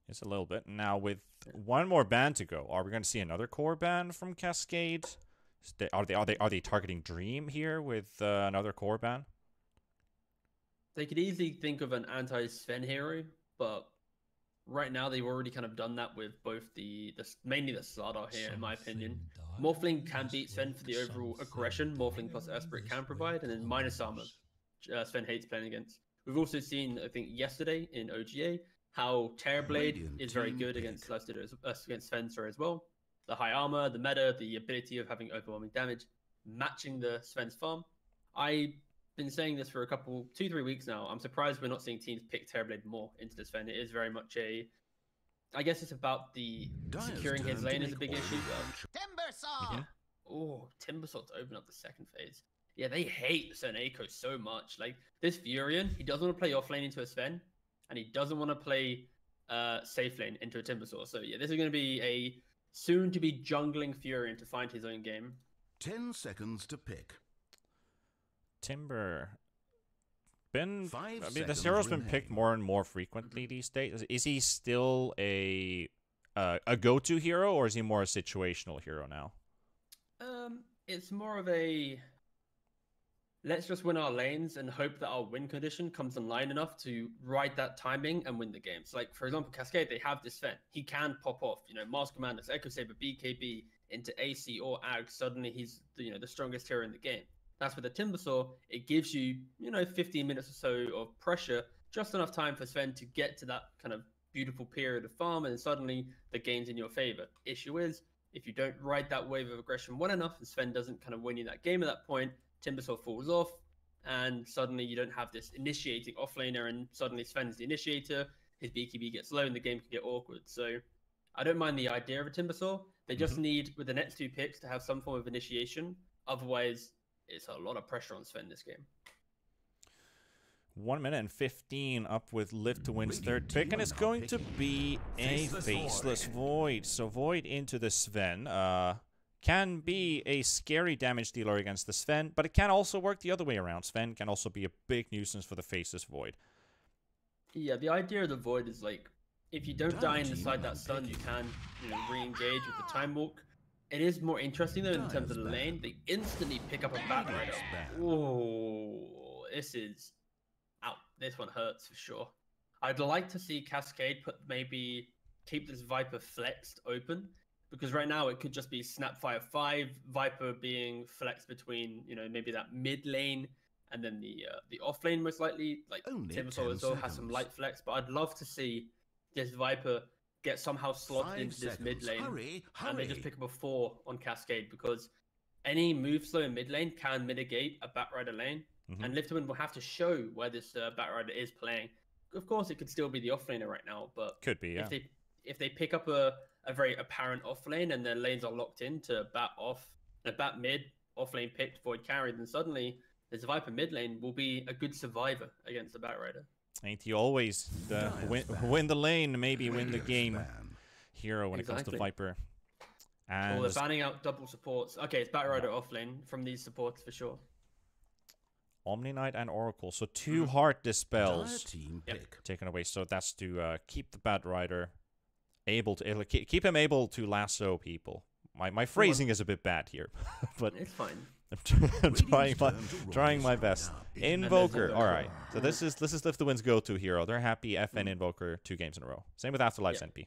It's a little bit. Now, with one more ban to go, are we going to see another core ban from Cascade? Are they targeting Dream here with another core ban? They could easily think of an anti-Sven hero, but right now they've already kind of done that with both mainly the Slardar here, in my opinion. Morphling can beat Sven for the overall aggression Morphling plus Esprit can provide, and then minus armor Sven hates playing against. We've also seen, I think, yesterday in OGA, how Terrorblade is very good against Sven as well. The high armor, the meta, the ability of having overwhelming damage, matching the Sven's farm. I've been saying this for 2-3 weeks now. I'm surprised we're not seeing teams pick Terrorblade more into the Sven. It is very much I guess it's about the securing his lane is a big issue. Timbersaw! Yeah. Oh, Timbersaw to open up the second phase. Yeah, they hate Sven Echo so much. Like, this Furion, he doesn't want to play off lane into a Sven, and he doesn't want to play safe lane into a Timbersaw. So yeah, this is going to be a soon-to-be jungling Furion to find his own game. 10 seconds to pick. Timber. This hero's been picked more and more frequently these days. Is he still a go-to hero, or is he more a situational hero now? It's more of a let's just win our lanes and hope that our win condition comes online enough to ride that timing and win the game. So, like, for example, Cascade, they have this Sven. He can pop off, Master Commanders, Echo Saber, BKB into AC or AG. Suddenly he's, the strongest hero in the game. That's with the Timbersaw. It gives you, 15 minutes or so of pressure, just enough time for Sven to get to that kind of beautiful period of farm, and suddenly the game's in your favor. Issue is, if you don't ride that wave of aggression well enough, and Sven doesn't kind of win you that game at that point, Timbersaw falls off, and suddenly you don't have this initiating offlaner, and suddenly Sven's the initiator, his BKB gets low, and the game can get awkward. So I don't mind the idea of a Timbersaw. They just need, with the next 2 picks, to have some form of initiation. Otherwise, it's a lot of pressure on Sven this game. 1 minute and 15 up with Live to Win's third pick, and it's going to be a Faceless Void. So Void into the Sven. Can be a scary damage dealer against the Sven, but it can also work the other way around. Sven can also be a big nuisance for the Faceless Void. Yeah, the idea of the Void is, like, if you don't die inside that stun, you can, re-engage with the Time Walk. It is more interesting, though, in terms of the lane. They instantly pick up a Bat Rider. Oh, this is... Ow, this one hurts for sure. I'd like to see Cascade keep this Viper flexed open, because right now it could just be Snapfire 5, Viper being flexed between, maybe that mid lane and then the off lane most likely. Like, Timbersaw as well has some light flex, but I'd love to see this Viper get somehow slotted into this mid lane, and they just pick up a 4 on Cascade, because any move slow in mid lane can mitigate a Bat Rider lane, and Live to Win will have to show where this Bat Rider is playing. Of course, it could still be the offlaner right now, but could be, yeah. If they pick up a very apparent off lane and their lanes are locked in to bat off, a bat mid, off lane picked, void carried, then suddenly this Viper mid lane will be a good survivor against the Bat Rider. Ain't he always the win the lane, maybe win the game hero when it comes to Viper. And they're banning out double supports. Okay, it's Bat Rider off lane from these supports for sure. Omni Knight and Oracle. So 2 Heart Dispels taken away. So that's to keep the Bat Rider able to keep him able to lasso people. My phrasing is a bit bad here, but it's fine. I'm trying my best. Invoker. All right. So this is Live to Win's go-to hero. They're happy FN Invoker 2 games in a row. Same with Afterlife's NP.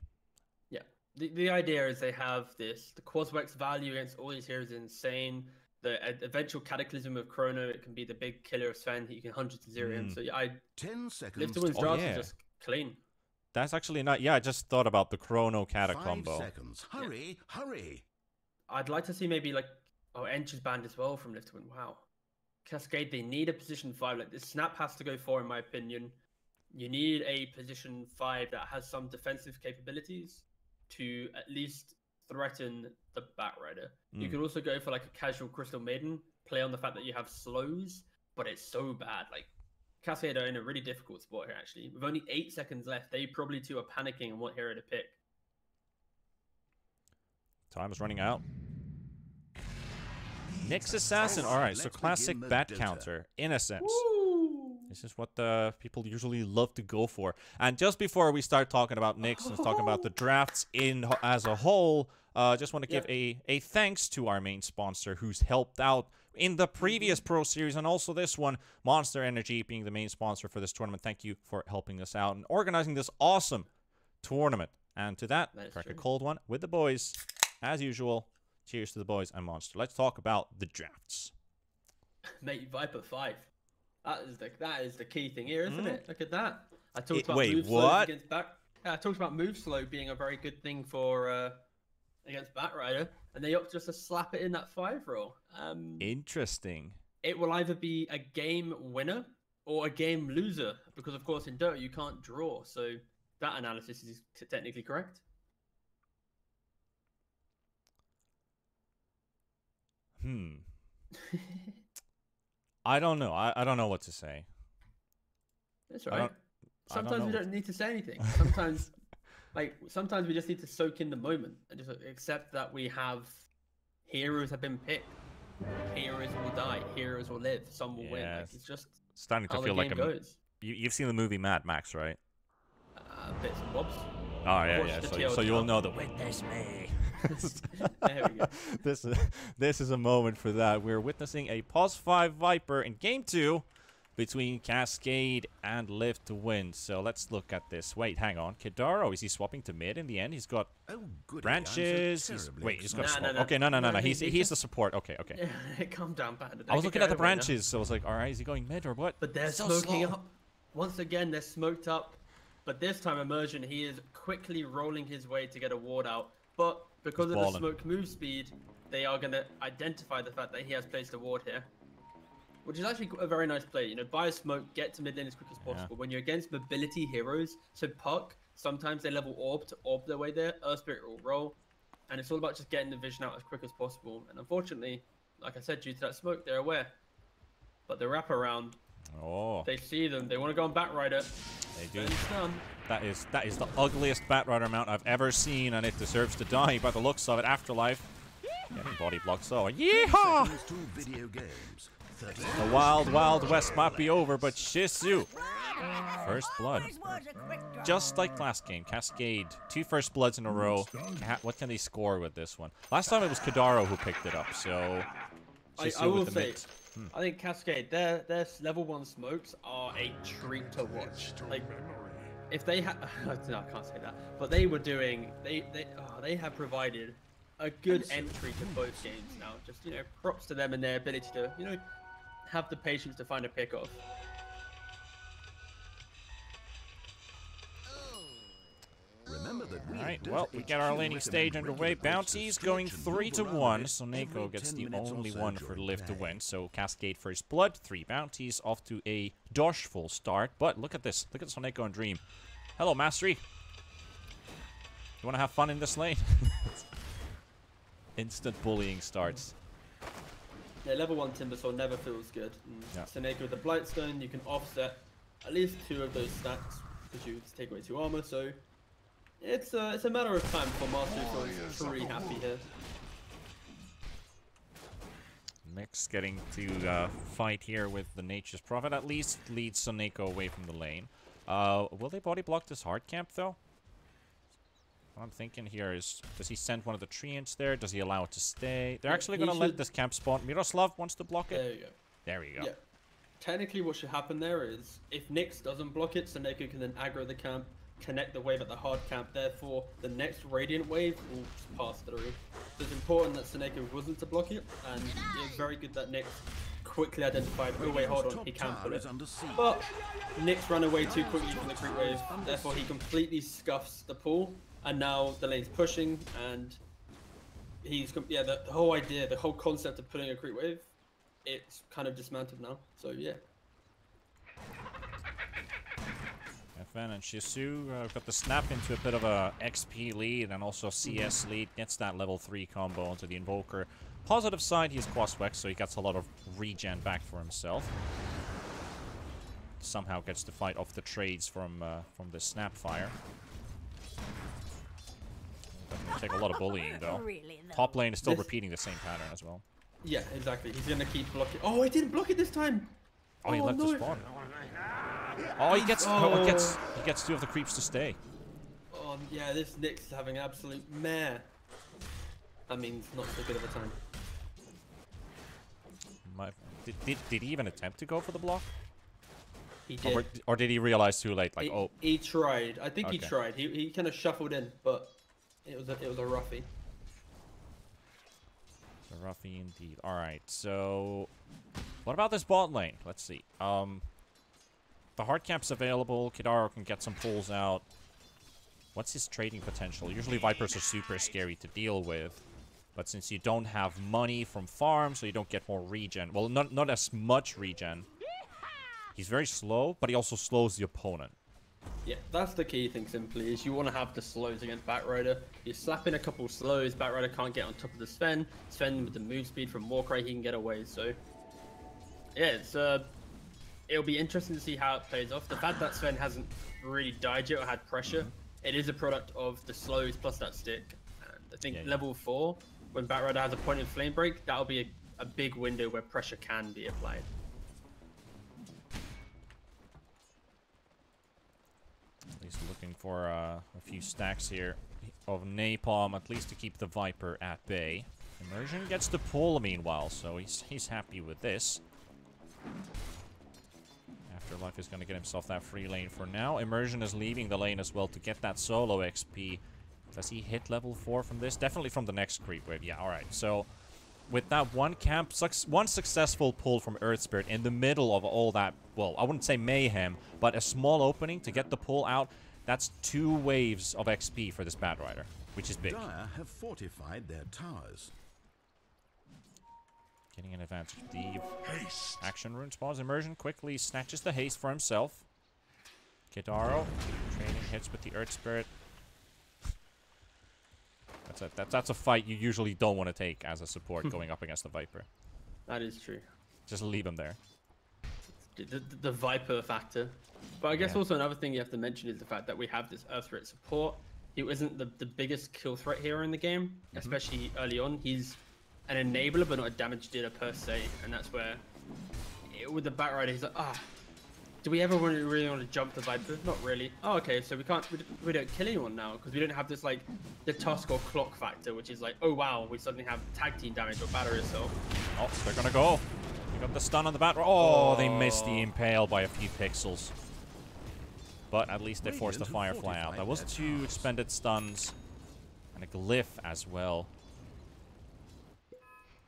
Yeah. The idea is they have the Quaswex value against all these heroes is insane. The eventual Cataclysm of Chrono, it can be the big killer of Sven. You can 100 to 0 in. So yeah, 10 seconds. Live to Win's draft is just clean. That's actually not... Yeah, I just thought about the Chrono Cata 5 combo. seconds. Hurry, hurry. I'd like to see maybe like... Oh, Ench is banned as well from Live to Win. Wow. Cascade, they need a position 5. Like, this Snap has to go 4, in my opinion. You need a position 5 that has some defensive capabilities to at least threaten the Bat Rider. You could also go for like a casual Crystal Maiden, play on the fact that you have slows, but it's so bad. Like, Cascade are in a really difficult spot here, actually. With only 8 seconds left, they probably too are panicking on what hero to pick. Time is running out. Nyx Assassin. All right, so classic bat counter, in a sense. Woo! This is what the people usually love to go for. And just before we start talking about Nyx and talking about the drafts as a whole, just want to give a thanks to our main sponsor who's helped out in the previous Pro Series and also this one, Monster Energy being the main sponsor for this tournament. Thank you for helping us out and organizing this awesome tournament. And to that, crack a cold one with the boys, as usual. Cheers to the boys and Monster. Let's talk about the drafts. Mate, Viper 5. That is the key thing here, isn't it? Look at that. I talked about move slow against back. Yeah, I talked about move slow being a very good thing for against Batrider, and they opt just to slap it in that 5 roll. Interesting. It will either be a game winner or a game loser, because of course in Dota you can't draw. So that analysis is technically correct. I don't know. I don't know what to say. That's right. Sometimes we don't need to say anything. Sometimes we just need to soak in the moment and just accept that we have heroes have been picked. Heroes will die. Heroes will live. Some will win. Like, it's just starting to feel like you've seen the movie Mad Max, right? Bits and bobs. Oh yeah. So you'll know the witness me. There we go. This is a moment for that. We're witnessing a +5 Viper in game 2 between Cascade and Live to Win. So let's look at this. Wait, hang on. Kidaro, is he swapping to mid in the end? He's got branches. He's got smoke. Okay, no. He's the support. Okay. Yeah, calm down, Panda. I was looking at the branches, so I was like, all right, is he going mid or what? But they're smoking up. Once again, they're smoked up. But this time, Immersion, he is quickly rolling his way to get a ward out. But because of the smoke move speed, they are going to identify the fact that he has placed a ward here. Which is actually a very nice play. You know, buy a smoke, get to mid lane as quick as possible. When you're against mobility heroes, so Puck, sometimes they level orb to orb their way there. Earth Spirit will roll. And it's all about just getting the vision out as quick as possible. And unfortunately, like I said, due to that smoke, they're aware. But the wraparound, they see them. They want to go on Batrider. They do. That is the ugliest Batrider mount I've ever seen, and it deserves to die by the looks of it. Afterlife. Getting body blocked, so yeehaw! The wild west might be over, but Shizu, first blood. Just like last game, Cascade, 2 first bloods in a row. What can they score with this one? Last time it was Kidaro who picked it up, so I will say, I think Cascade, their level 1 smokes are a treat to watch. Like, if they had, no, I can't say that, but they were doing, they have provided a good entry to both games now. Just, you know, props to them and their ability to, you know, have the patience to find a pick-off. Alright, well, we get our laning stage underway. Bounties going 3-1, so Neko gets the only one for Live to Win. So Cascade first blood, 3 bounties, off to a doshful start. But look at this. Look at Soneko and Dream. Hello, Mastery. You want to have fun in this lane? Instant bullying starts. Yeah, level 1 Timbersaw never feels good. Soneko with the Blightstone, you can offset at least 2 of those stats because you take away 2 armor, so it's a matter of time for Master feels pretty happy here. Nyx getting to fight here with the Nature's Prophet, at least leads Soneko away from the lane. Will they body block this hard camp though? What I'm thinking here is, does he send one of the treants there? Does he allow it to stay? They're actually going to let this camp spawn. Miroslav wants to block it. There you go. There we go. Yeah. Technically what should happen there is, if Nyx doesn't block it, Soneko can then aggro the camp, connect the wave at the hard camp, therefore the next Radiant wave will just pass through. So it's important that Soneko wasn't to block it, and it's very good that Nyx quickly identified, oh wait, hold on, he can pull it. But Nyx ran away too quickly from the creep wave, therefore he completely scuffs the pool, and now the lane's pushing, and he's, yeah, the whole idea, the whole concept of pulling a creep wave, it's kind of dismantled now, so yeah. FN and Shizu got the snap into a bit of a XP lead and also CS lead. Gets that level 3 combo onto the Invoker. Positive side, he's Quaswex, so he gets a lot of regen back for himself. Somehow gets to fight off the trades from the Snapfire. Definitely take a lot of bullying though. Top lane is still repeating the same pattern as well. Yeah, exactly. He's gonna keep blocking. Oh, I didn't block it this time. Oh, he left the spawn. Oh, he gets he gets 2 of the creeps to stay. Oh yeah, this Nyx is having absolute mare. That means not so good of a time. Did he even attempt to go for the block? He did. Or did he realize too late? Like, he tried. I think he Okay. tried. He kind of shuffled in, but it was a roughie. A roughie indeed. All right. So, what about this bot lane? Let's see. The hard cap's available. KitGuvnor can get some pulls out. What's his trading potential? Usually Vipers are super scary to deal with. But since you don't have money from farm, so you don't get more regen. Well, not as much regen. He's very slow, but he also slows the opponent. Yeah, that's the key thing simply, is you want to have the slows against Batrider. You slap in a couple slows, Batrider can't get on top of the Sven. Sven with the move speed from Warcry, he can get away, so... Yeah, it's it'll be interesting to see how it plays off. The fact that Sven hasn't really died yet or had pressure, it is a product of the slows plus that stick. And I think level 4, when Batrider has a point in Flame Break, that'll be a big window where pressure can be applied. He's looking for a few stacks here of Napalm, at least to keep the Viper at bay. Immersion gets the pull meanwhile, so he's happy with this. Afterlife is going to get himself that free lane for now. Immersion is leaving the lane as well to get that solo XP. Does he hit level 4 from this? Definitely from the next creep wave. Yeah, alright. So, with that one successful pull from Earth Spirit in the middle of all that, well, I wouldn't say mayhem, but a small opening to get the pull out, that's 2 waves of XP for this Batrider, which is big. Dire have fortified their towers. Getting an advantage. The action rune spawns. Immersion quickly snatches the haste for himself. KitGuvnor trading hits with the Earth Spirit. That's a fight you usually don't want to take as a support going up against the Viper. That is true. Just leave him there. The Viper factor. But I guess also another thing you have to mention is the fact that we have this Earth Spirit support. He isn't the biggest kill threat here in the game, especially early on. He's an enabler, but not a damage dealer per se. And that's where, with the Batrider, he's like, do we ever really want to jump the Viper? Not really. Oh, okay, so we don't kill anyone now, because we don't have this, like, the Tusk or Clock factor, which is like, oh wow, we suddenly have tag team damage or battery assault. Oh, they're gonna go. You got the stun on the Batrider. Oh, they missed the Impale by a few pixels. But at least they forced the Firefly out. That was 2 expended stuns. And a Glyph as well.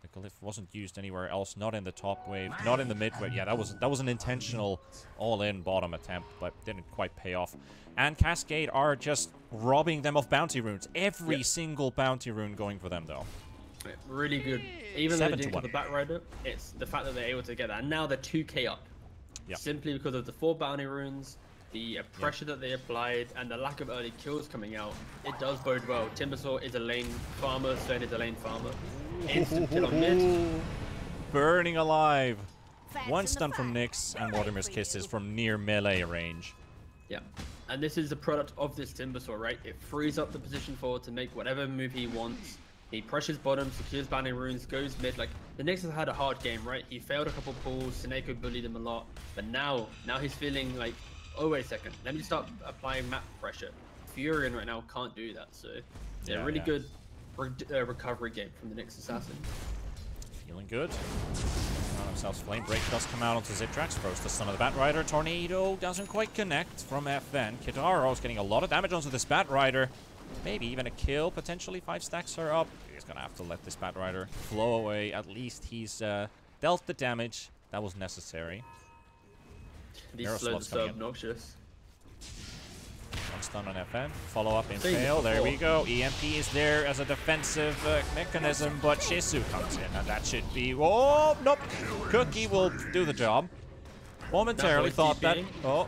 The Glyph wasn't used anywhere else. Not in the top wave. Not in the mid wave. Yeah, that was an intentional all-in bottom attempt. But didn't quite pay off. And Cascade are just robbing them of bounty runes. Every single bounty rune going for them, though. Really good. Even though they didn't kill the Batrider, it's the fact that they're able to get that. And now they're 2k up. Simply because of the 4 bounty runes, the pressure that they applied, and the lack of early kills coming out. It does bode well. Timbersaw is a lane farmer, Sven is a lane farmer. Instant kill on mid. Burning alive. 1 stun from Nyx, and Mortimer's Kisses from near melee range. Yeah. And this is the product of this Timbersaw, right? It frees up the position forward to make whatever move he wants. He pressures bottom, secures bounty runes, goes mid. Like, the Nyx has had a hard game, right? He failed a couple pulls, Seneko bullied him a lot. But now he's feeling like, oh, wait a second, let me start applying map pressure. Furion right now can't do that, so yeah, really good recovery game from the Nyx Assassin. Feeling good. Found themselves Flame Break does come out onto Zitrax. Throws the stun of the Batrider. Tornado doesn't quite connect from FN. KitGuvnor is getting a lot of damage onto this Batrider. Maybe even a kill, potentially. 5 stacks are up. He's gonna have to let this Batrider flow away. At least he's dealt the damage that was necessary. These slows are so obnoxious. 1 stun on FN. Follow up in fail. There we go. EMP is there as a defensive mechanism, but Shizu comes in, and that should be. Oh, nope. Cookie will do the job. Momentarily thought that. Oh,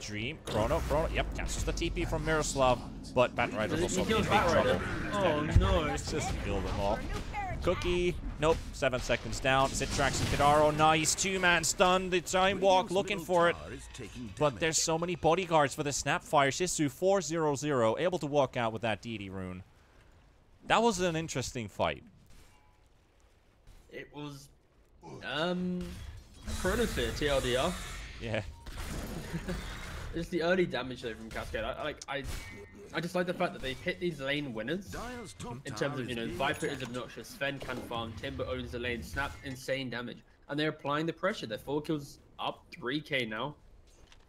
Dream. Chrono. Yep, cancels the TP from Miroslav, but Batrider's also in big trouble. Oh no. Just killed them all. Cookie. Nope. 7 seconds down. Zitrax and KitGuvnor. Nice. 2-man stun. The time walk looking for it. But there's so many bodyguards for the Snapfire. Shizu 4-0-0. Able to walk out with that DD rune. That was an interesting fight. It was Chronosphere, TLDR. Yeah. It's the early damage though from Cascade. I just like the fact that they hit these lane winners in terms of, you know, Viper is obnoxious, Sven can farm, Timber owns the lane, Snap insane damage, and they're applying the pressure. Their 4 kills up, 3k now.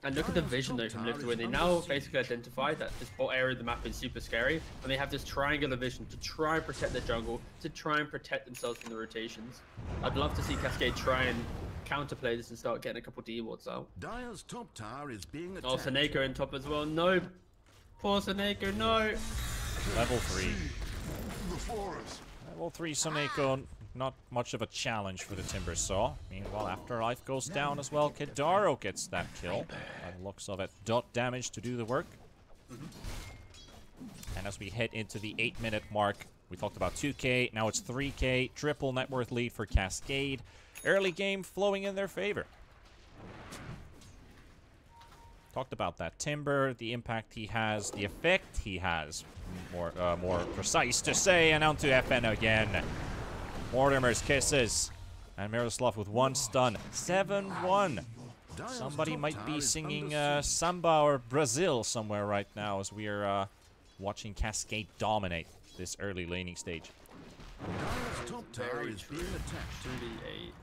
And look at the vision though from Lift to Win. They now basically identify that this bot area of the map is super scary, and they have this triangular vision to try and protect their jungle, to try and protect themselves from the rotations. I'd love to see Cascade try and counterplay this and start getting a couple D wards out. Dire's top tower is being attacked. Oh, Seneko in top as well. No. Poor Seneko, no. Level 3. Level 3 Seneko, not much of a challenge for the Timbersaw. Meanwhile, Afterlife goes down as well. Kidaro gets that kill. By the looks of it, dot damage to do the work. And as we head into the 8-minute mark, we talked about 2k, now it's 3k. Triple net worth lead for Cascade. Early game flowing in their favor. Talked about that Timber, the impact he has, the effect he has. More precise to say, and on to FN again. Mortimer's kisses. And Miroslav with 1 stun. 7-1. Somebody might be singing Samba or Brazil somewhere right now as we are watching Cascade dominate this early laning stage. Dire's top tower is being attacked. Truly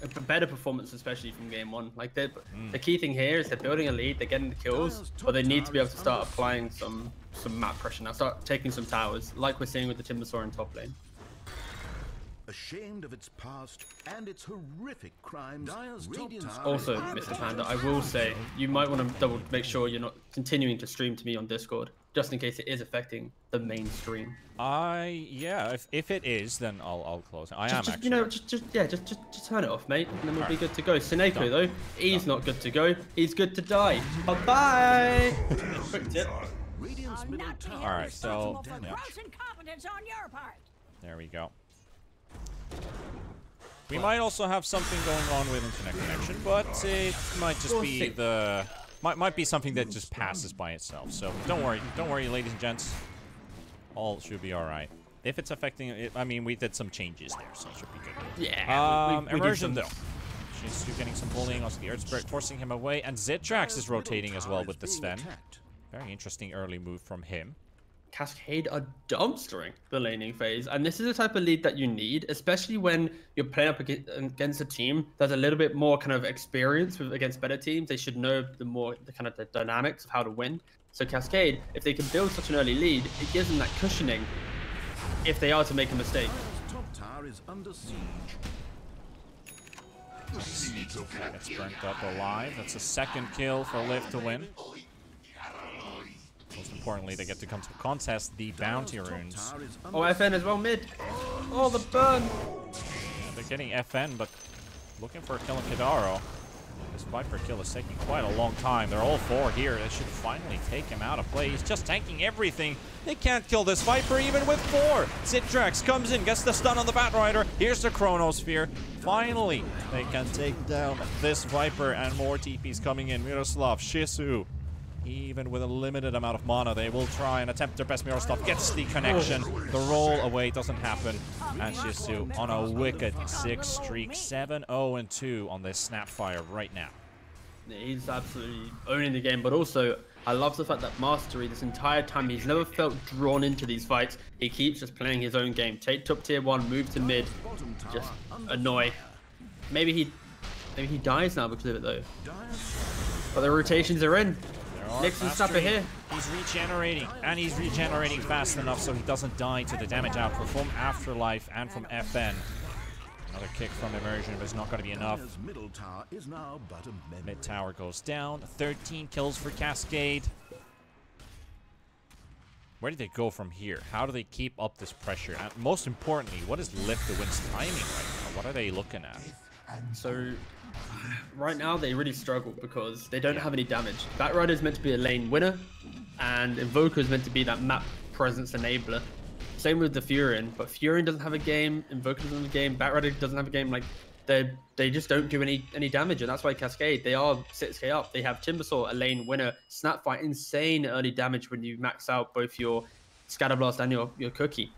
a better performance, especially from game 1. Like the key thing here is they're building a lead, they're getting the kills, but they need to be able to start applying some map pressure now, start taking some towers, like we're seeing with the Timbersaw in top lane. Ashamed of its past and its horrific crimes, Also, Mr. Panda, I will say you might want to make sure you're not continuing to stream to me on Discord, just in case it is affecting the main stream. Yeah, if it is, then I'll close it. I am actually. You know, just turn it off, mate, and then we'll be good to go. Seneko though, he's not good to go. He's good to die. Bye bye. Quick tip. Alright, so yeah. There we go. We might also have something going on with internet connection, but it might just be might be something that just passes by itself. So don't worry, ladies and gents. All should be all right. If it's affecting it, I mean, we did some changes there, so it should be good. Yeah. Immersion though. She's getting some bullying. Also, the Earth Spirit forcing him away, and Zitrax is rotating as well with the Sven. Very interesting early move from him. Cascade are dumpstering the laning phase, and this is the type of lead that you need, especially when you're playing up against a team that's a little bit more kind of experienced against better teams. They should know the dynamics of how to win. So Cascade, if they can build such an early lead, it gives them that cushioning if they are to make a mistake. Top tower is under siege. Gets burnt up alive. That's a 2nd kill for Liv to win. Most importantly, they get to come to contest the bounty runes. Oh, FN as well mid. Oh, the burn. Yeah, they're getting FN, but looking for a kill on Kidaro. This Viper kill is taking quite a long time. They're all 4 here. They should finally take him out of play. He's just tanking everything. They can't kill this Viper even with 4. Zitrax comes in, gets the stun on the Batrider. Here's the Chronosphere. Finally, they can take down this Viper, and more TPs coming in. Miroslav, Shizu. Even with a limited amount of mana, they will try and attempt their best. Miroslav gets the connection. The roll away doesn't happen. And Shizu on a wicked 6 streak. 7-0-2 on this Snapfire right now. He's absolutely owning the game, but also I love the fact that Mastery, this entire time, he's never felt drawn into these fights. He keeps just playing his own game. Take top tier 1, move to mid, just annoy. Maybe he dies now because of it though. But the rotations are in. Nixon Snapper here. He's regenerating, and he's regenerating fast enough so he doesn't die to the damage output from Afterlife and from FN. Another kick from Immersion, but it's not going to be enough. Mid tower goes down. 13 kills for Cascade. Where do they go from here? How do they keep up this pressure? And most importantly, what is Lift to Win's timing right now? What are they looking at? So right now they really struggle because they don't have any damage. Batrider is meant to be a lane winner, and Invoker is meant to be that map presence enabler. Same with the Furion, but Furion doesn't have a game, Invoker doesn't have a game, Batrider doesn't have a game. Like they just don't do any damage, and that's why Cascade, they are 6k up. They have Timbersaw, a lane winner, Snapfire, insane early damage when you max out both your Scatterblast and your Cookie.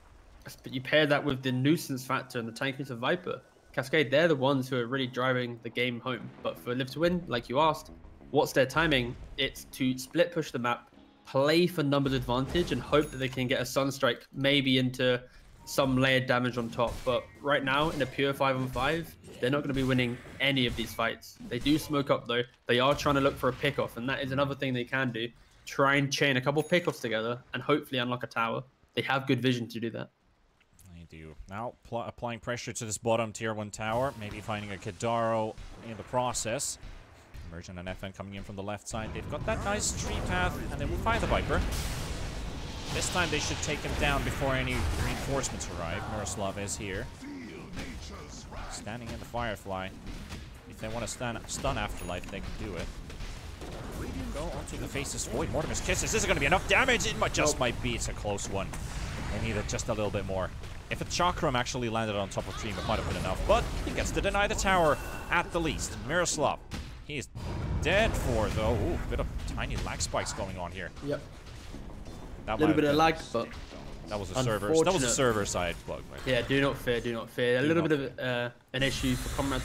But you pair that with the nuisance factor and the tankiness of Viper. Cascade, they're the ones who are really driving the game home. But for Live to Win, like you asked, what's their timing? It's to split push the map, play for numbers advantage, and hope that they can get a Sunstrike maybe into some layered damage on top. But right now, in a pure 5-on-5, they're not going to be winning any of these fights. They do smoke up, though. They are trying to look for a pickoff, and that is another thing they can do. Try and chain a couple pickoffs together and hopefully unlock a tower. They have good vision to do that. They do. Now, applying pressure to this bottom tier 1 tower, maybe finding a KeDaRO in the process. Emergent and FN coming in from the left side. They've got that nice tree path, and they will find the Viper. This time they should take him down before any reinforcements arrive. Miroslav is here. Standing in the Firefly. If they want to stun Afterlife, they can do it. Go onto the Faceless Void. Mortimer's Kisses. This is going to be enough damage. It might be. It's a close one. They need it just a little bit more. If a Chakram actually landed on top of Dream, it might have been enough. But he gets to deny the tower at the least. Miroslav. He's dead for, though. Ooh, bit of tiny lag spikes going on here. Yep. A little bit of lag, but that was a server. That was a server side bug. Right? Yeah, do not fear, do not fear. A little bit of an issue for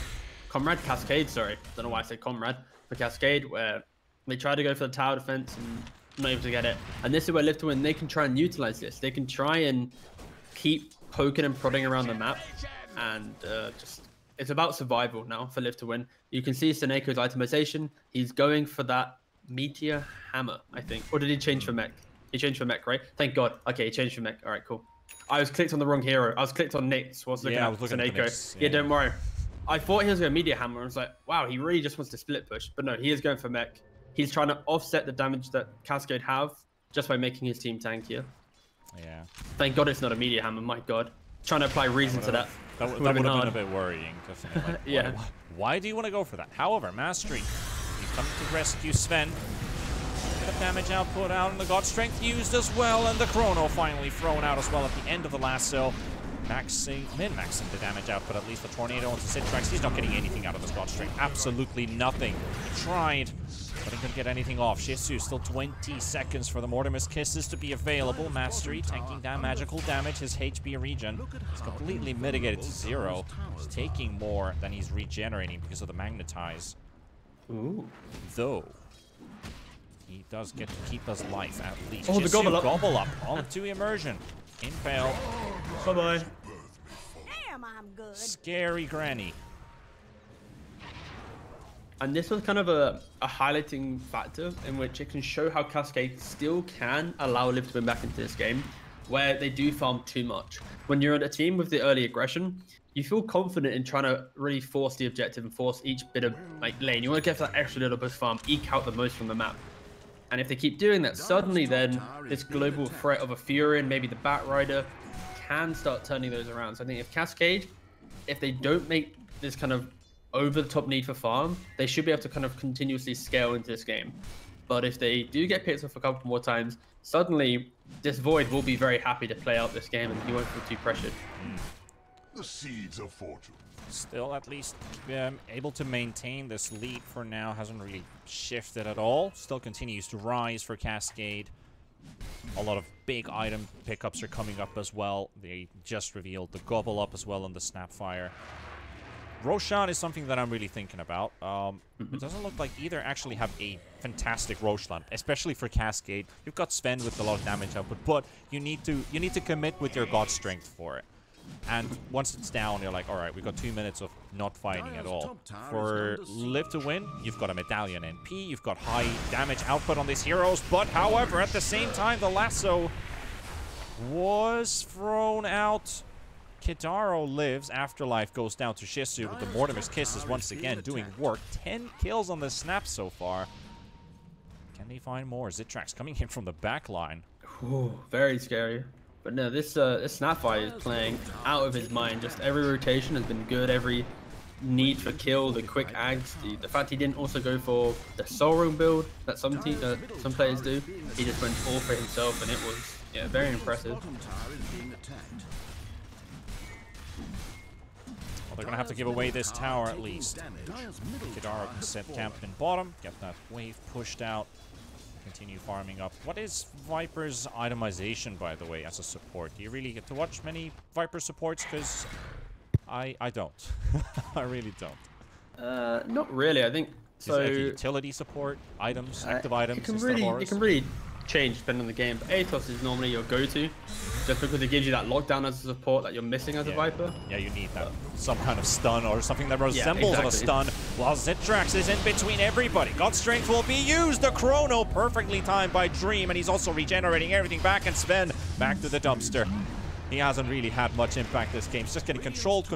Comrade Cascade. Sorry, don't know why I said Comrade. For Cascade, where they try to go for the tower defense and not able to get it. And this is where Live to Win, they can try and utilize this. They can try and keep poking and prodding around the map, and it's about survival now for Live to Win. You can see Seneco's itemization. He's going for that Meteor Hammer, I think. Or did he change for mech? He changed for mech, right? Thank God. Okay, he changed for mech. All right, cool. I was clicked on the wrong hero. I was clicked on Nix. I was looking at Seneko. Yeah, don't worry. I thought he was going to Meteor Hammer. I was like, wow, he really just wants to split push. But no, he is going for mech. He's trying to offset the damage that Cascade have just by making his team tankier. Yeah. Thank God it's not a Meteor Hammer. My God. Trying to apply reason to that. That would have been a bit worrying, definitely. Like, yeah. Why do you want to go for that? However, Mastery, you come to rescue Sven. Bit of damage output out, and the God Strength used as well, and the Chrono finally thrown out as well at the end of the lasso. Min-maxing the damage output, at least the Tornado onto Citrax. He's not getting anything out of this God Strength. Absolutely nothing. He tried, but he couldn't get anything off. Shisu still 20 seconds for the Mortimer's Kisses to be available. Mastery tanking down magical damage. His HP regen is completely mitigated to 0. He's taking more than he's regenerating because of the Magnetize. Ooh. Though, he does get to keep his life at least. Oh, the gobble up onto Immersion. Impale. Bye-bye. Damn, I'm good. Scary Granny. And this was kind of a highlighting factor in which it can show how Cascade still can allow Live to Win back into this game, where they do farm too much. When you're on a team with the early aggression, you feel confident in trying to really force the objective and force each bit of lane. You want to get that extra little bit of farm, eke out the most from the map. And if they keep doing that, suddenly then this global threat of a Fury and maybe the Batrider can start turning those around. So I think if Cascade, if they don't make this kind of over-the-top need for farm, they should be able to kind of continuously scale into this game. But if they do get picked off a couple more times, suddenly this Void will be very happy to play out this game and he won't feel too pressured. The seeds of fortune. Still at least able to maintain this lead for now. Hasn't really shifted at all. Still continues to rise for Cascade. A lot of big item pickups are coming up as well. They just revealed the Gobble Up as well on the Snapfire. Roshan is something that I'm really thinking about. It doesn't look like either actually have a fantastic Roshan, especially for Cascade. You've got Sven with a lot of damage output, but you need to commit with your God Strength for it. And once it's down, you're like, all right, we've got 2 minutes of not fighting at all. For Live to Win, you've got a Medallion NP, you've got high damage output on these heroes, but however, at the same time, the lasso was thrown out. KeDaRO lives, Afterlife goes down to Shisu with the Mortimer's Kisses once again doing work. 10 kills on the snap so far. Can they find more? Zitrax coming in from the back line. Ooh, very scary. But no, this Snapfire is playing out of his mind. Just every rotation has been good. Every need for kill, the quick ags, the fact he didn't also go for the Soul Room build that some players do. He just went all for himself, and it was very impressive. Well, they're gonna have to give away this tower at least. KeDaRO can set camp in bottom, get that wave pushed out. Continue farming up. What is Viper's itemization, by the way, as a support? Do you really get to watch many Viper supports? Because I don't. I really don't. Not really. I think so. Is it utility support, items, active items, it can really change depending on the game. But Atos is normally your go-to, just because it gives you that lockdown as a support that you're missing as a Viper. Yeah, you need that. Some kind of stun or something that resembles a stun. While Zitrax is in between everybody. God Strength will be used. The Chrono perfectly timed by Dream, and he's also regenerating everything back. And Sven back to the dumpster. He hasn't really had much impact this game. He's just getting controlled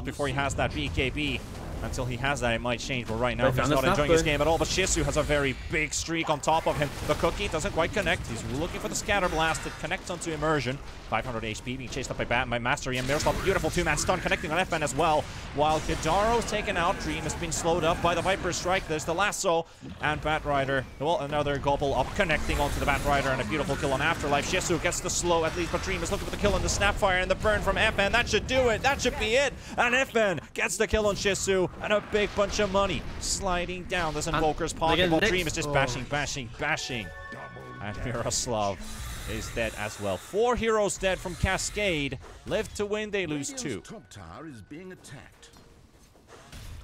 before he has that BKB. Until he has that, it might change. But right now, he's not enjoying his game at all. But Shizu has a very big streak on top of him. The cookie doesn't quite connect. He's looking for the scatter blast. It connects onto immersion. 500 HP being chased up by Mastery and Miroslav. Beautiful two-man stun connecting on FN as well. While Kidaro's taken out, Dream has been slowed up by the Viper strike. There's the lasso and Batrider. Well, another gobble up connecting onto the Batrider and a beautiful kill on Afterlife. Shizu gets the slow at least, but Dream is looking for the kill on the Snapfire and the burn from FN. That should do it. That should be it. And FN gets the kill on Shizu and a big bunch of money sliding down this Invoker's pocket while Dream is just bashing. And Miroslav is dead as well. 4 heroes dead from Cascade. Live to win, they lose 2. Top tower is being attacked.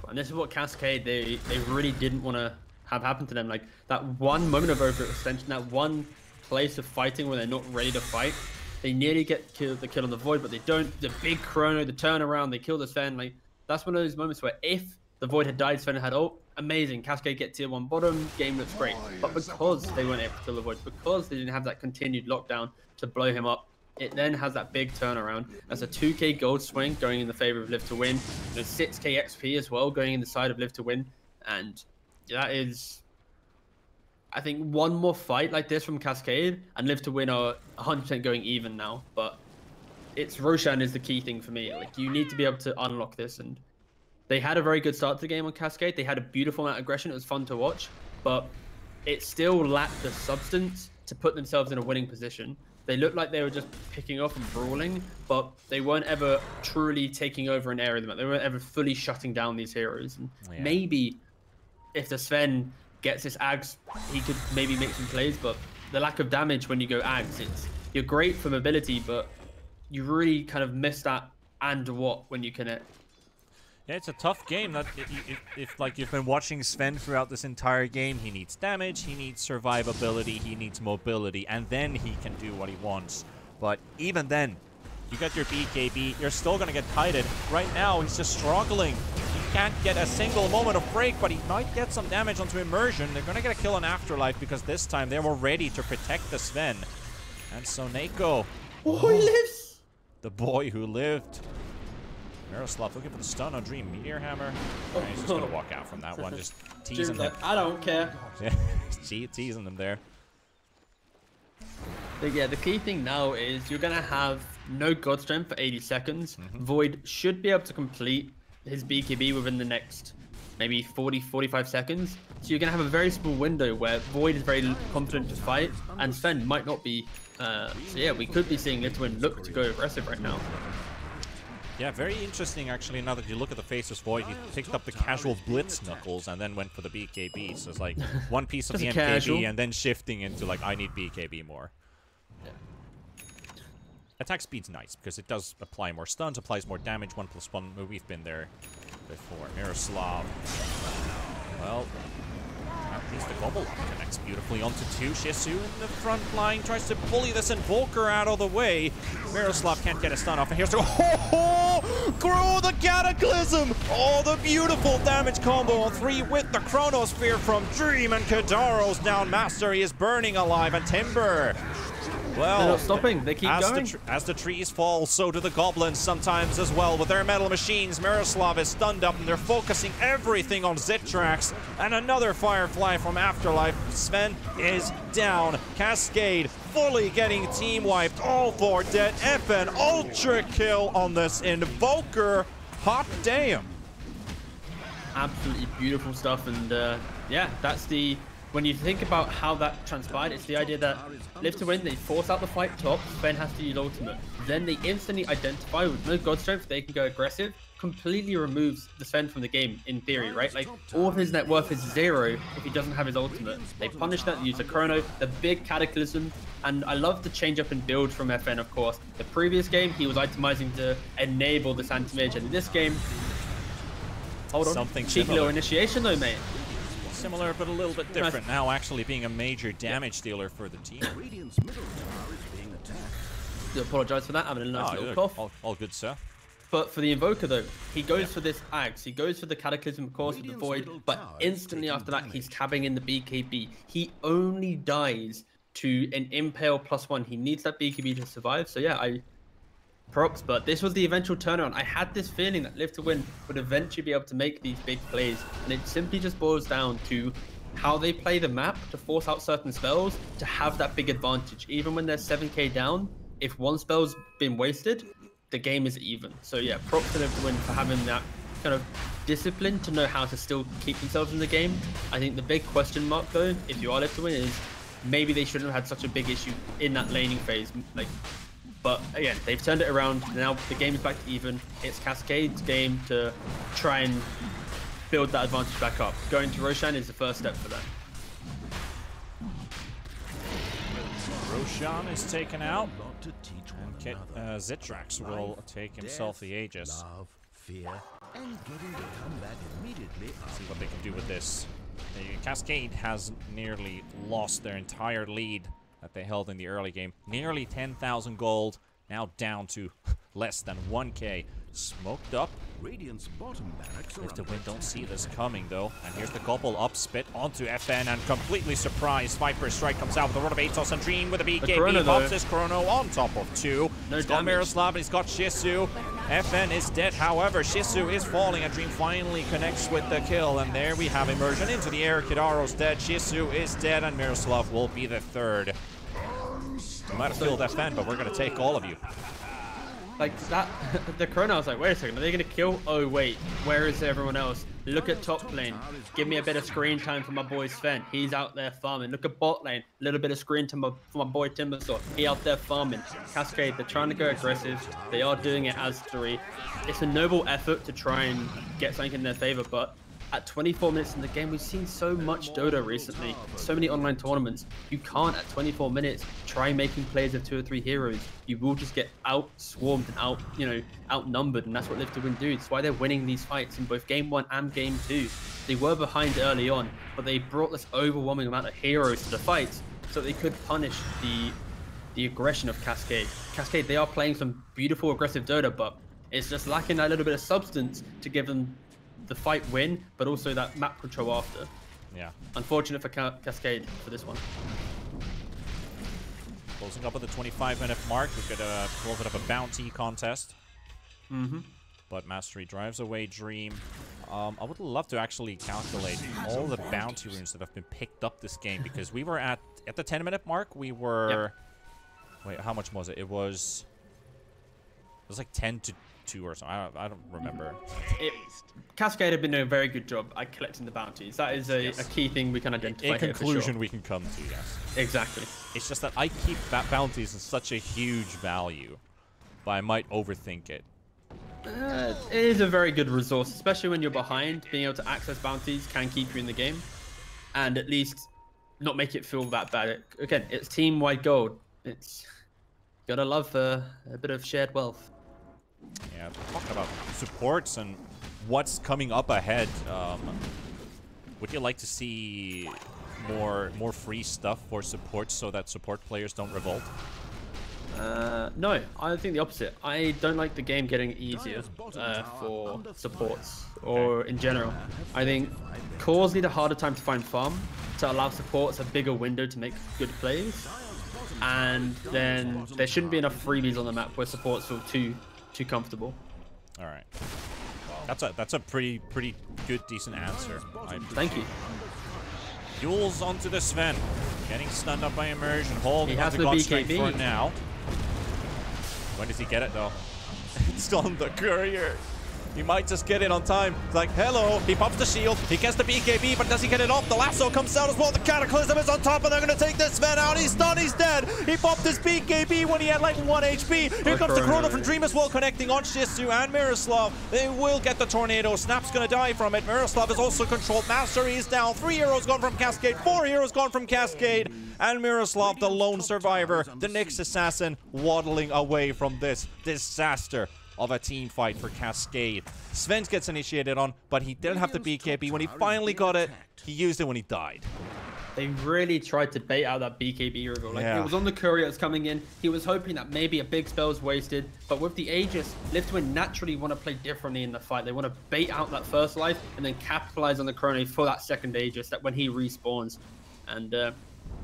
And this is what Cascade they really didn't want to have happen to them. Like that one moment of overextension, that one place of fighting where they're not ready to fight. They nearly get the kill on the Void, but they don't. The big Chrono, the turnaround, they kill the Sven. Like that's one of those moments where if the Void had died, Sven had ult, amazing. Cascade get tier 1 bottom, game looks great. But because they weren't able to kill the Void, because they didn't have that continued lockdown to blow him up, it then has that big turnaround. That's a 2k gold swing going in the favor of Live to Win. There's 6k XP as well going in the side of Live to Win. And that is, I think, one more fight like this from Cascade and Live to Win are 100% going even now. But it's Roshan is the key thing for me. Like you need to be able to unlock this, and they had a very good start to the game on Cascade. They had a beautiful amount of aggression. It was fun to watch, but it still lacked the substance to put themselves in a winning position. They looked like they were just picking off and brawling, but they weren't ever truly taking over an area. They weren't ever fully shutting down these heroes. And maybe if the Sven gets his Ags, he could maybe make some plays, but the lack of damage when you go Ags, you're great for mobility, but you really kind of miss that and what when you connect. Yeah, it's a tough game. That if like you've been watching Sven throughout this entire game, he needs damage, he needs survivability, he needs mobility, and then he can do what he wants. But even then, you got your BKB, you're still gonna get kited. Right now, he's just struggling. He can't get a single moment of break, but he might get some damage onto immersion. They're gonna get a kill on Afterlife because this time they were ready to protect the Sven. And so Neko, oh, he lives. The boy who lived. Miroslav looking for the stun on Dream. Meteor Hammer. Oh, he's just gonna walk out from that one, just teasing him. I don't care. Yeah, teasing them there. But yeah, the key thing now is you're gonna have no God Strength for 80 seconds. Void should be able to complete his BKB within the next maybe 40-45 seconds. So you're gonna have a very small window where Void is very confident to fight, and Sven might not be. So yeah, we could be seeing Live to Win look to go aggressive right now. Yeah, very interesting actually. Now that you look at the Faceless Void, he picked up the casual Blitz Knuckles and then went for the BKB. So it's like one piece of the MKB and then shifting into like, I need BKB more. Yeah. Attack speed's nice because it does apply more stuns, applies more damage, 1+1. We've been there before. Miroslav. Well, at least the gobble up connects beautifully onto 2. Shizu in the front line tries to bully this Invoker out of the way. Miroslav can't get a stun off, and here's the grow the Cataclysm! Oh, the beautiful damage combo on 3 with the Chronosphere from Dream, and Kidaro's down. Mastery is burning alive, and Timber. Well, they're not stopping. They keep going. As the trees fall, so do the goblins sometimes as well. With their metal machines, Miroslav is stunned up, and they're focusing everything on Zitrax. And another Firefly from Afterlife. Sven is down. Cascade fully getting team wiped. All 4 dead. FN ultra kill on this Invoker. Hot damn. Absolutely beautiful stuff, and yeah, that's the. When you think about how that transpired, it's the idea that Live to Win, they force out the fight top, Sven has to use ultimate. Then they instantly identify with no God Strength, they can go aggressive. completely removes the Sven from the game in theory, right? Like all of his net worth is 0 if he doesn't have his ultimate. They punish that, use the chrono, the big cataclysm, and I love the change up and build from FN, of course. The previous game, he was itemizing to enable this anti-mage, and in this game, hold on, something cheeky little initiation though, mate. Similar, but a little bit different. Now actually being a major damage dealer for the team. Radiant's middle tower is being attacked. Do apologize for that, having a nice little cough. All good, sir. But for the Invoker, though, he goes for this Axe. He goes for the Cataclysm, of course, with the Void. But instantly after that, he's tabbing in the BKB. He only dies to an Impale +1. He needs that BKB to survive. So yeah, props. But this was the eventual turnaround. I had this feeling that Live to Win would eventually be able to make these big plays. And it simply just boils down to how they play the map to force out certain spells to have that big advantage. Even when they're 7k down, if one spell's been wasted, the game is even. So yeah, props to Live to Win for having that kind of discipline to know how to still keep themselves in the game. I think the big question mark though, if you are Live to Win, is maybe they shouldn't have had such a big issue in that laning phase. But again, they've turned it around. Now the game is back to even. It's Cascade's game to try and build that advantage back up. Going to Roshan is the first step for that. Roshan is taken out. And Zitrax will take himself the Aegis. Love, fear, and getting to combat immediately. See what they can do with this. Cascade has nearly lost their entire lead that they held in the early game. Nearly 10,000 gold, now down to less than 1k. Smoked up. Radiant's bottom barracks Live to Win don't see this coming though. And here's the couple up spit onto FN and completely surprised. Viper Strike comes out with a run of Atos and Dream with a BKB. Pops his chrono on top of 2. He's got Miroslav and he's got Shisu. FN is dead, however, Shisu is falling and Dream finally connects with the kill. And there we have Immersion into the air. Kidaro's dead, Shisu is dead, and Miroslav will be the third. You might have killed FN, but we're gonna take all of you. Like that, the chrono, I was like, wait a second, are they gonna kill? Oh wait, where is everyone else? Look at top lane, give me a bit of screen time for my boy Sven, he's out there farming. Look at bot lane, a little bit of screen time for my boy Timbersaw, he out there farming. Cascade, they're trying to go aggressive, they are doing it as 3. It's a noble effort to try and get something in their favor, but at 24 minutes in the game, we've seen so much Dota recently, so many online tournaments. You can't at 24 minutes try making plays of 2 or 3 heroes. You will just get out-swarmed and outnumbered, and that's what Live to Win do. It's why they're winning these fights in both Game 1 and Game 2. They were behind early on, but they brought this overwhelming amount of heroes to the fights so they could punish the aggression of Cascade. Cascade, they are playing some beautiful aggressive Dota, but it's just lacking that little bit of substance to give them the fight win, but also that map control after. Yeah. Unfortunate for Cascade for this one. Closing up at the 25-minute mark, we could a little bit of a bounty contest. But Mastery drives away Dream. I would love to actually calculate all the bounty runes that have been picked up this game, because we were at the 10-minute mark. We were. Yep. Wait, how much was it? It was like 10 to 2 or something. I don't remember. Cascade have been doing a very good job at collecting the bounties. That is a key thing we can identify. A conclusion we can come to, yes. Exactly. It's just that I keep that bounties in such a huge value, but I might overthink it. It is a very good resource, especially when you're behind. Being able to access bounties can keep you in the game, and at least not make it feel that bad. Again, it's team-wide gold. It's gotta love a bit of shared wealth. Yeah, talking about supports and what's coming up ahead, would you like to see more free stuff for supports so that support players don't revolt? No, I think the opposite. I don't like the game getting easier for supports or in general. I think cores need a harder time to find farm to allow supports a bigger window to make good plays, and then there shouldn't be enough freebies on the map where supports feel too comfortable. All right, that's a pretty good, decent answer. Thank you. Yules onto the Sven, getting stunned up by Immersion. Holding on to God Strength for now. When does he get it though? It's on the courier. He might just get it on time. It's like, hello. He pops the shield. He gets the BKB, but does he get it off? The lasso comes out as well. The Cataclysm is on top, and they're going to take this Sven out. He's stunned. He's dead. He popped his BKB when he had like 1 HP. Here comes the Chrono from Dream as well, connecting on Shizu and Miroslav. They will get the tornado. Snap's going to die from it. Miroslav is also controlled. Mastery is down. 3 heroes gone from Cascade. 4 heroes gone from Cascade. And Miroslav, the lone survivor, the Nyx assassin, waddling away from this disaster of a team fight for Cascade. Sven gets initiated on, but he didn't have the BKB. When he finally got it, he used it when he died. They really tried to bait out that BKB reveal. Like, it was on the courier that's coming in. He was hoping that maybe a big spell was wasted. But with the Aegis, Liftwin naturally want to play differently in the fight. They want to bait out that first life and then capitalize on the Chrono for that second Aegis that when he respawns. And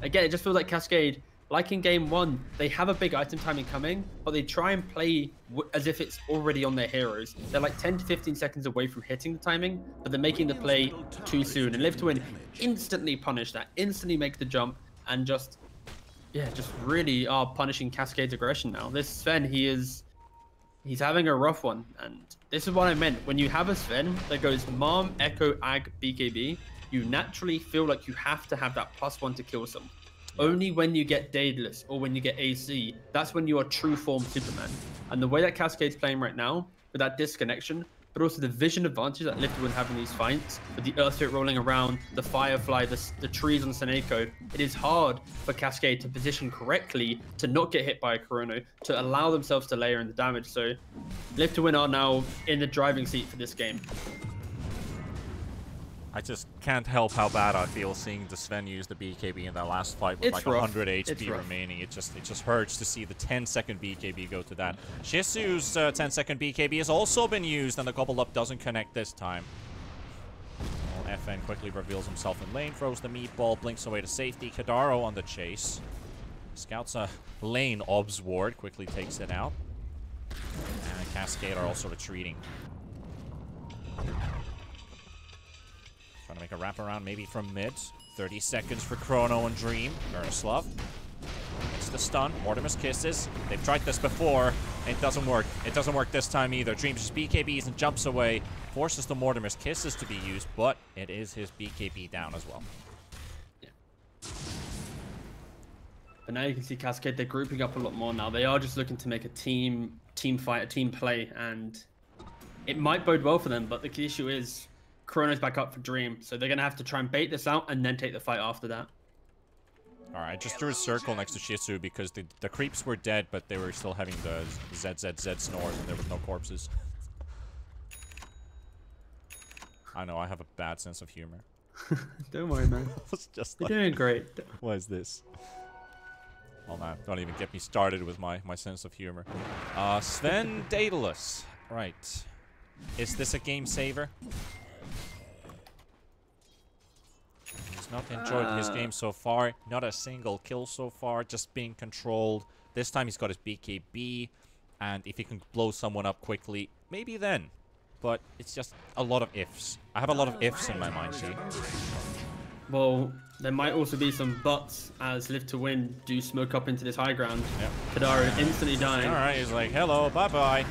again, it just feels like Cascade, like in game 1, they have a big item timing coming, but they try and play as if it's already on their heroes. They're like 10 to 15 seconds away from hitting the timing, but they're making the play too soon. And Live to Win instantly punish that, instantly make the jump, and just really are punishing Cascade's aggression now. This Sven, he's having a rough one. And this is what I meant. When you have a Sven that goes Mom, Echo, Ag, BKB, you naturally feel like you have to have that +1 to kill someone. Only when you get Daedalus or when you get AC, that's when you are true form Superman. And the way that Cascade's playing right now, with that disconnection, but also the vision advantage that Lift would have in these fights, with the Earth Spirit rolling around, the Firefly, the trees on Seneko, it is hard for Cascade to position correctly to not get hit by a Chrono, to allow themselves to layer in the damage. So Lift to Win are now in the driving seat for this game. I just can't help how bad I feel seeing the Sven use the BKB in that last fight with like 100 HP remaining. It just hurts to see the 10-second BKB go to that. Shizu's 10-second BKB has also been used, and the couple up doesn't connect this time. Well, FN quickly reveals himself in lane, throws the meatball, blinks away to safety. Kadaro on the chase. Scouts a lane obs ward, quickly takes it out. And Cascade are also retreating. Trying to make a wraparound maybe from mid. 30 seconds for Chrono and Dream. Miroslav. It's the stun. Mortimer's kisses. They've tried this before. It doesn't work. It doesn't work this time either. Dream just BKBs and jumps away. Forces the Mortimer's kisses to be used, but it is his BKB down as well. Yeah. But now you can see Cascade, they're grouping up a lot more now. They are just looking to make a team fight, a team play, and it might bode well for them, but the issue is Chrono's back up for Dream, so they're going to have to try and bait this out and then take the fight after that. Alright, I just drew a circle next to Shizu because the creeps were dead, but they were still having the ZZZ snores and there was no corpses. I know, I have a bad sense of humor. Don't worry, man. It's just You're like, doing great. what is this? Oh man, don't even get me started with my sense of humor. Sven Daedalus. Right. Is this a game saver? He's not enjoyed his game so far. Not a single kill so far. Just being controlled. This time he's got his BKB. And if he can blow someone up quickly, maybe then. But it's just a lot of ifs. I have a lot of ifs in my mind, see? Well, there might also be some buts as Live to Win do smoke up into this high ground. Yep. Kadaro instantly dying. Alright, he's like, hello, bye-bye.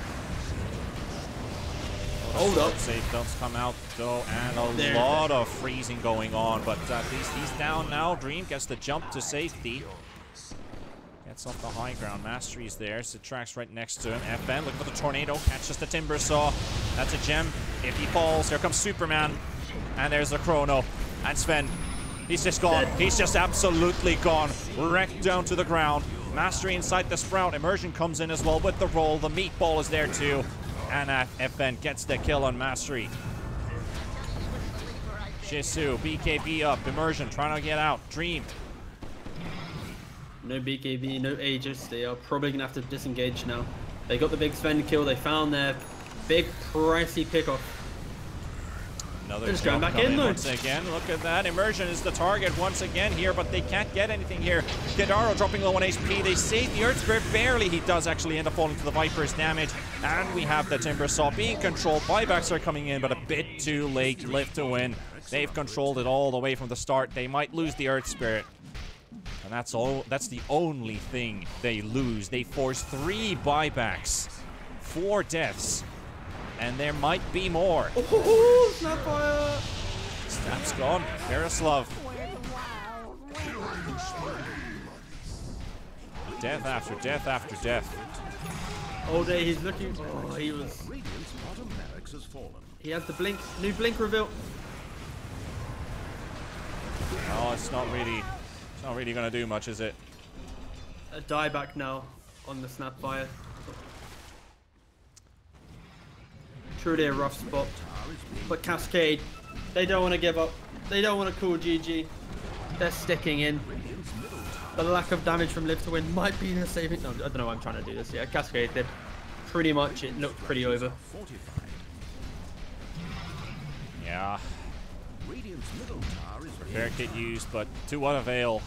Hold up. Safe dumps come out though, and a lot of freezing going on, but at least he's down now. Dream gets the jump to safety. Gets off the high ground. Mastery's there. Citrax right next to him. FN looking for the tornado. Catches the timber saw. That's a gem. If he falls, here comes Superman. And there's the Chrono. And Sven, he's just gone. He's just absolutely gone. Wrecked down to the ground. Mastery inside the Sprout. Immersion comes in as well with the roll. The meatball is there too. And FN gets the kill on Mastery. Shizu, BKB up. Immersion trying to get out. Dream. No BKB, no Aegis. They are probably going to have to disengage now. They got the big Sven kill. They found their big pricey pickoff. Another just going back in though. Once again, look at that. Immersion is the target once again here, but they can't get anything here. Kadaro dropping low on HP. They save the Earth Spirit barely. He does actually end up falling to the Viper's damage. And we have the Timber Saw being controlled. Buybacks are coming in, but a bit too late. Live to Win. They've controlled it all the way from the start. They might lose the Earth Spirit. And that's all. That's the only thing they lose. They force 3 buybacks, 4 deaths, And there might be more. Oh, Snapfire! Snap's gone. Miroslav. Death after death after death. All day he's looking. Oh, he was. Radiant's bottom barracks has fallen. He has the blink. New blink reveal. Oh, it's not really gonna do much, is it? A dieback now on the Snapfire. Truly a rough spot. But Cascade, they don't want to give up. They don't want to call GG. They're sticking in. The lack of damage from Live to Win might be the saving. No, I don't know why I'm trying to do this. Yeah, Cascade did pretty much. It looked pretty over. Yeah. Radiant's middle tower is Fair kit used, but to what avail?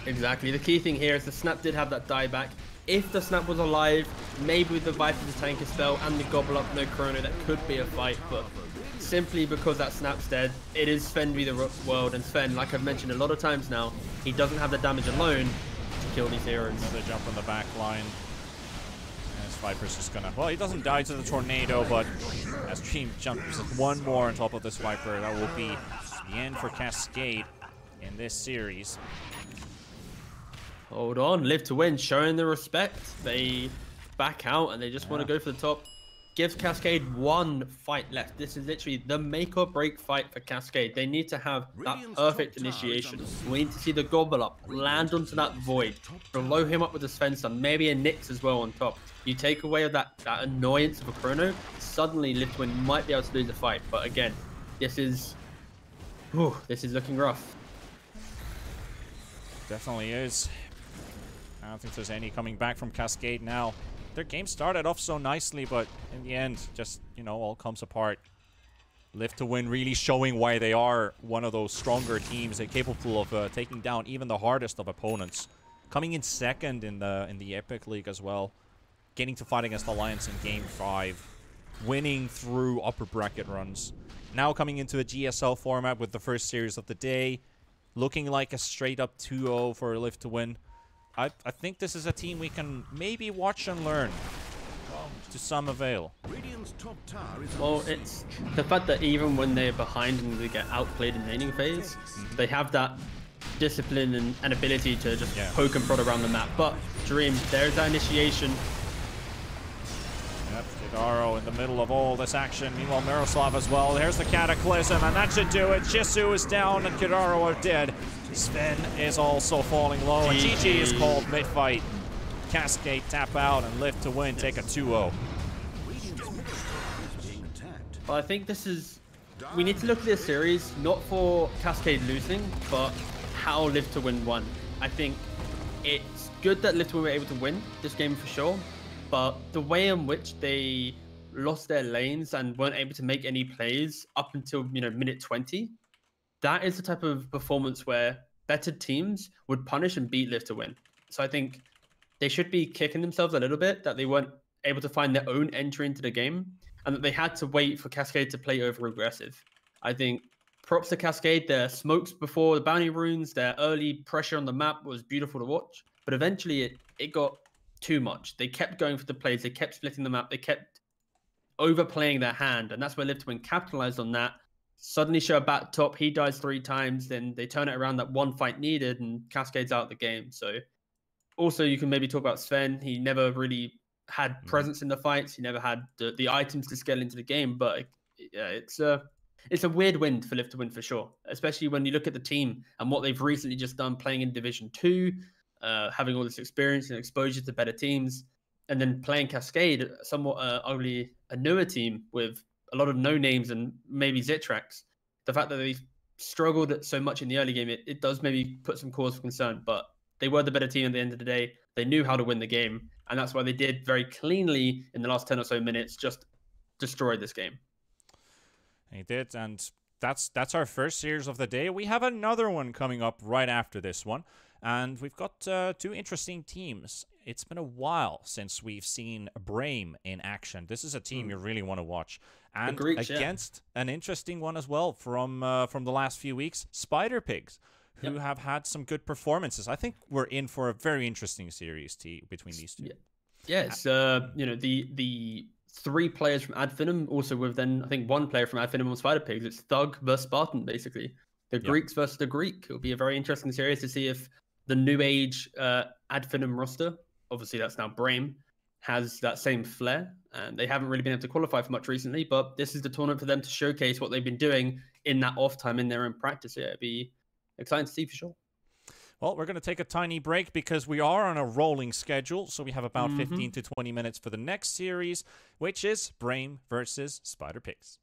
Exactly. The key thing here is the Snap did have that dieback. If the Snap was alive, maybe with the Viper to tank a spell and the Gobble Up, no Chrono, that could be a fight. But simply because that Snap's dead, it is Sven v the world. And Sven, like I've mentioned a lot of times now, he doesn't have the damage alone to kill these heroes. Another jump on the back line. And this Viper's just gonna... Well, he doesn't die to the tornado, but as Dream jumps one more on top of this Viper, that will be the end for Cascade in this series. Hold on, Live to Win, showing the respect. They back out and they just want to go for the top. Gives Cascade one fight left. This is literally the make or break fight for Cascade. They need to have that perfect initiation. We need to see the Gobble Up land onto that Void, blow him up with the Sven stun, maybe a Nyx as well on top. You take away that annoyance of a Chrono, suddenly Live to Win might be able to lose the fight. But again, this is looking rough. Definitely is. I don't think there's any coming back from Cascade now. Their game started off so nicely, but in the end, just, you know, all comes apart. Live to Win really showing why they are one of those stronger teams and capable of taking down even the hardest of opponents. Coming in second in the Epic League as well. Getting to fight against Alliance in Game 5. Winning through upper bracket runs. Now coming into a GSL format with the first series of the day. Looking like a straight up 2-0 for Live to Win. I think this is a team we can maybe watch and learn to some avail. Well, it's the fact that even when they're behind and they get outplayed in the laning phase, they have that discipline and ability to just poke and prod around the map. But Dream, there's that initiation. Yep, TeaGuvnor in the middle of all this action. Meanwhile, Miroslav as well. There's the Cataclysm, and that should do it. Jisoo is down, and TeaGuvnor are dead. Sven is also falling low, and GG is called mid-fight. Cascade tap out, and Live to Win take a 2-0. Well, I think this is... We need to look at this series, not for Cascade losing, but how Live to Win won. I think it's good that Live to Win were able to win this game for sure, but the way in which they lost their lanes and weren't able to make any plays up until, you know, minute 20, that is the type of performance where better teams would punish and beat Live to Win. So I think they should be kicking themselves a little bit that they weren't able to find their own entry into the game and that they had to wait for Cascade to play over aggressive. I think props to Cascade, their smokes before the bounty runes, their early pressure on the map was beautiful to watch, but eventually it got too much. They kept going for the plays, they kept splitting the map, they kept overplaying their hand, and that's where Live to Win capitalized on that. Suddenly show a bat top, he dies 3 times, then they turn it around, that one fight needed, and Cascade's out of the game. So also you can maybe talk about Sven. He never really had presence in the fights, he never had the items to scale into the game, but it's a weird win for Live to Win for sure, especially when you look at the team and what they've recently just done playing in Division 2, having all this experience and exposure to better teams, and then playing Cascade, somewhat only a newer team with a lot of no names and maybe Zitrax. The fact that they've struggled so much in the early game, it does maybe put some cause for concern, but they were the better team at the end of the day. They knew how to win the game, and that's why they did very cleanly in the last 10 or so minutes, just destroy this game. He did, and that's our first series of the day. We have another one coming up right after this one, and we've got 2 interesting teams. It's been a while since we've seen Brame in action. This is a team you really want to watch. And Greeks, against an interesting one as well from the last few weeks, Spider Pigs, who have had some good performances. I think we're in for a very interesting series between these two. Yeah, it's you know, the 3 players from Adfinum, also with then I think 1 player from Adfinum on Spider Pigs. It's Thug versus Spartan, basically. The Greeks versus the Greek. It'll be a very interesting series to see if the new age Adfinum roster, obviously that's now Brame, has that same flair. And they haven't really been able to qualify for much recently, but this is the tournament for them to showcase what they've been doing in that off time in their own practice. Yeah, it'd be exciting to see for sure. Well, we're going to take a tiny break because we are on a rolling schedule. So we have about 15 to 20 minutes for the next series, which is Brame versus Spider Pigs.